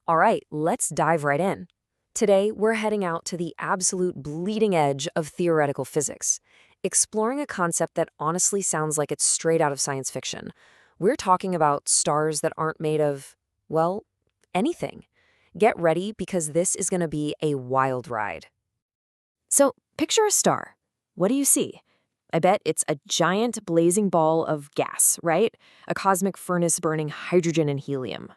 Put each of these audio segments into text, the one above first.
All right, let's dive right in. Today, we're heading out to the absolute bleeding edge of theoretical physics, exploring a concept that honestly sounds like it's straight out of science fiction. We're talking about stars that aren't made of, well, anything. Get ready because this is going to be a wild ride. So, picture a star. What do you see? I bet it's a giant blazing ball of gas, right? A cosmic furnace burning hydrogen and helium.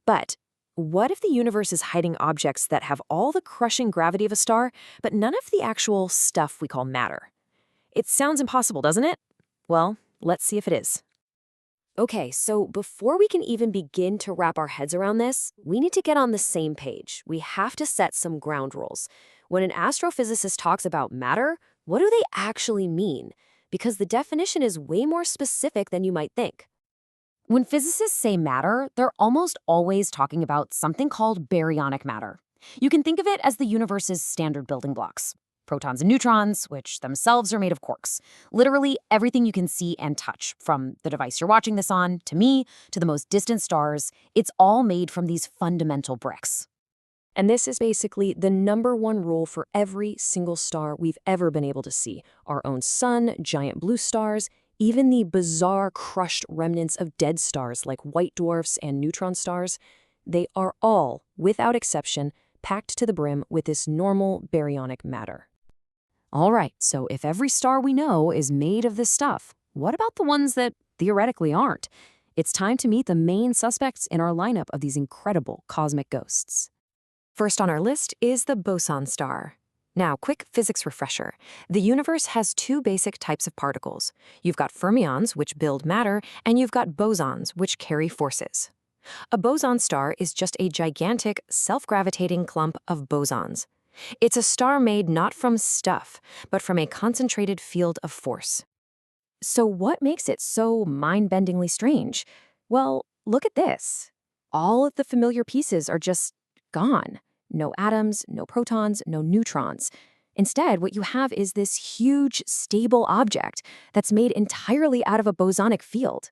But what if the universe is hiding objects that have all the crushing gravity of a star, but none of the actual stuff we call matter? It sounds impossible, doesn't it? Well, let's see if it is. Okay, so before we can even begin to wrap our heads around this, we need to get on the same page. We have to set some ground rules. When an astrophysicist talks about matter, what do they actually mean? Because the definition is way more specific than you might think. When physicists say matter, they're almost always talking about something called baryonic matter. You can think of it as the universe's standard building blocks. Protons and neutrons, which themselves are made of quarks. Literally everything you can see and touch, from the device you're watching this on, to me, to the most distant stars, it's all made from these fundamental bricks. And this is basically the #1 rule for every single star we've ever been able to see. Our own sun, giant blue stars, even the bizarre crushed remnants of dead stars like white dwarfs and neutron stars, they are all, without exception, packed to the brim with this normal baryonic matter. All right, so if every star we know is made of this stuff, what about the ones that theoretically aren't? It's time to meet the main suspects in our lineup of these incredible cosmic ghosts. First on our list is the Boson Star. Now, quick physics refresher. The universe has two basic types of particles. You've got fermions, which build matter, and you've got bosons, which carry forces. A boson star is just a gigantic, self-gravitating clump of bosons. It's a star made not from stuff, but from a concentrated field of force. So what makes it so mind-bendingly strange? Well, look at this. All of the familiar pieces are just gone. No atoms, no protons, no neutrons. Instead, what you have is this huge, stable object that's made entirely out of a bosonic field.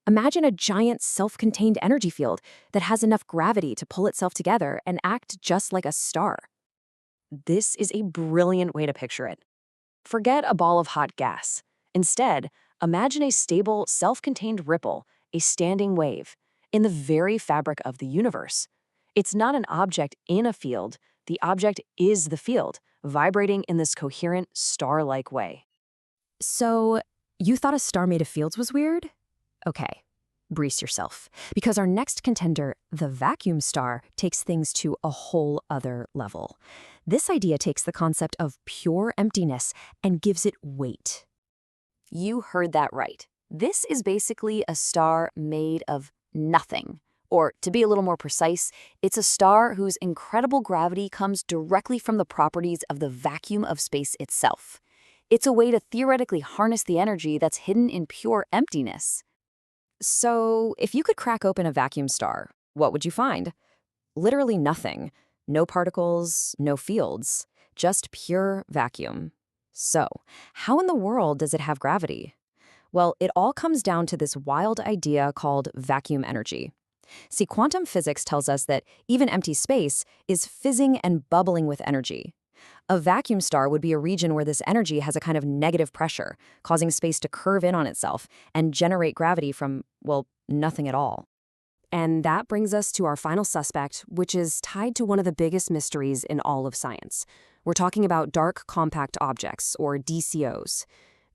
Imagine a giant self-contained energy field that has enough gravity to pull itself together and act just like a star. This is a brilliant way to picture it. Forget a ball of hot gas. Instead, imagine a stable, self-contained ripple, a standing wave, in the very fabric of the universe. It's not an object in a field. The object is the field, vibrating in this coherent, star-like way. So, you thought a star made of fields was weird? Okay, brace yourself, because our next contender, the vacuum star, takes things to a whole other level. This idea takes the concept of pure emptiness and gives it weight. You heard that right. This is basically a star made of nothing. Or, to be a little more precise, it's a star whose incredible gravity comes directly from the properties of the vacuum of space itself. It's a way to theoretically harness the energy that's hidden in pure emptiness. So, if you could crack open a vacuum star, what would you find? Literally nothing. No particles, no fields, just pure vacuum. So, how in the world does it have gravity? Well, it all comes down to this wild idea called vacuum energy. See, quantum physics tells us that even empty space is fizzing and bubbling with energy. A vacuum star would be a region where this energy has a kind of negative pressure, causing space to curve in on itself and generate gravity from, well, nothing at all. And that brings us to our final suspect, which is tied to one of the biggest mysteries in all of science. We're talking about dark compact objects, or DCOs.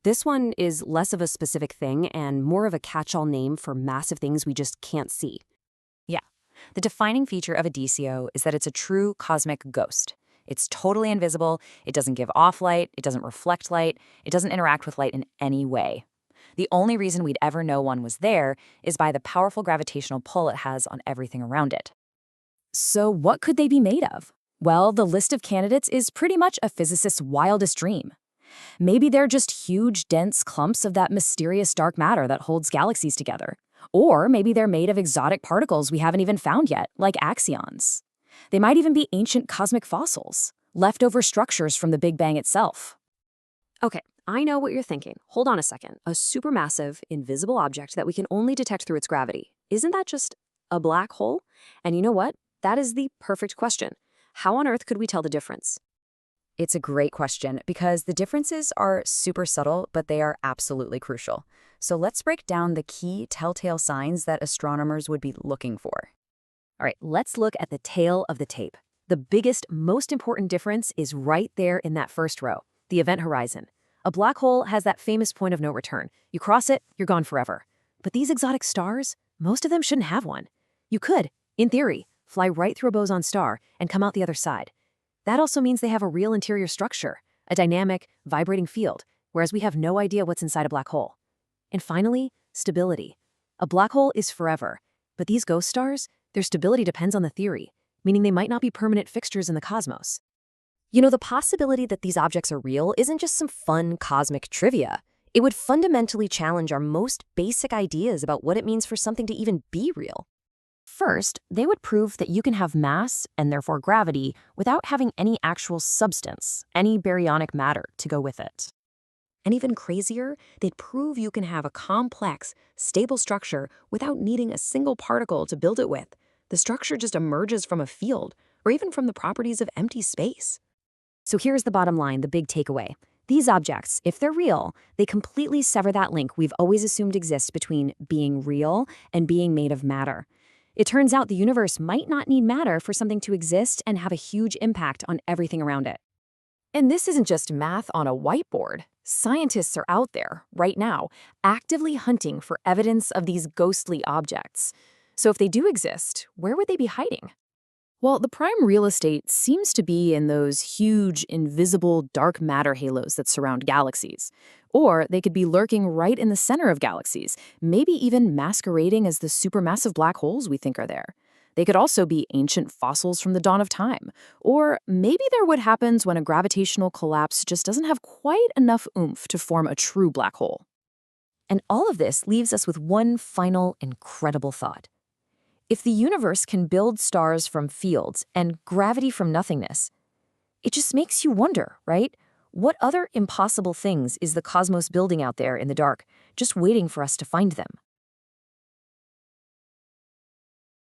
This one is less of a specific thing and more of a catch-all name for massive things we just can't see. Yeah, the defining feature of a DCO is that it's a true cosmic ghost. It's totally invisible, it doesn't give off light, it doesn't reflect light, it doesn't interact with light in any way. The only reason we'd ever know one was there is by the powerful gravitational pull it has on everything around it. So what could they be made of? Well, the list of candidates is pretty much a physicist's wildest dream. Maybe they're just huge, dense clumps of that mysterious dark matter that holds galaxies together. Or maybe they're made of exotic particles we haven't even found yet, like axions. They might even be ancient cosmic fossils, leftover structures from the Big Bang itself. Okay, I know what you're thinking. Hold on a second. A supermassive, invisible object that we can only detect through its gravity. Isn't that just a black hole? And you know what? that is the perfect question. How on earth could we tell the difference? It's a great question because the differences are super subtle, but they are absolutely crucial. So let's break down the key telltale signs that astronomers would be looking for. All right, let's look at the tail of the tape. The biggest, most important difference is right there in that first row, the event horizon. A black hole has that famous point of no return. You cross it, you're gone forever. But these exotic stars, most of them shouldn't have one. You could, in theory, fly right through a boson star and come out the other side. That also means they have a real interior structure, a dynamic, vibrating field, whereas we have no idea what's inside a black hole. And finally, stability. A black hole is forever, but these ghost stars, their stability depends on the theory, meaning they might not be permanent fixtures in the cosmos. You know, the possibility that these objects are real isn't just some fun cosmic trivia. It would fundamentally challenge our most basic ideas about what it means for something to even be real. First, they would prove that you can have mass, and therefore gravity, without having any actual substance, any baryonic matter to go with it. And even crazier, they'd prove you can have a complex, stable structure without needing a single particle to build it with. The structure just emerges from a field, or even from the properties of empty space. So here's the bottom line, the big takeaway. These objects, if they're real, they completely sever that link we've always assumed exists between being real and being made of matter. It turns out the universe might not need matter for something to exist and have a huge impact on everything around it. And this isn't just math on a whiteboard. Scientists are out there, right now, actively hunting for evidence of these ghostly objects. So if they do exist, where would they be hiding? Well, the prime real estate seems to be in those huge, invisible dark matter halos that surround galaxies. Or they could be lurking right in the center of galaxies, maybe even masquerading as the supermassive black holes we think are there. They could also be ancient fossils from the dawn of time. Or maybe they're what happens when a gravitational collapse just doesn't have quite enough oomph to form a true black hole. And all of this leaves us with one final incredible thought. If the universe can build stars from fields and gravity from nothingness, it just makes you wonder, right? What other impossible things is the cosmos building out there in the dark, just waiting for us to find them?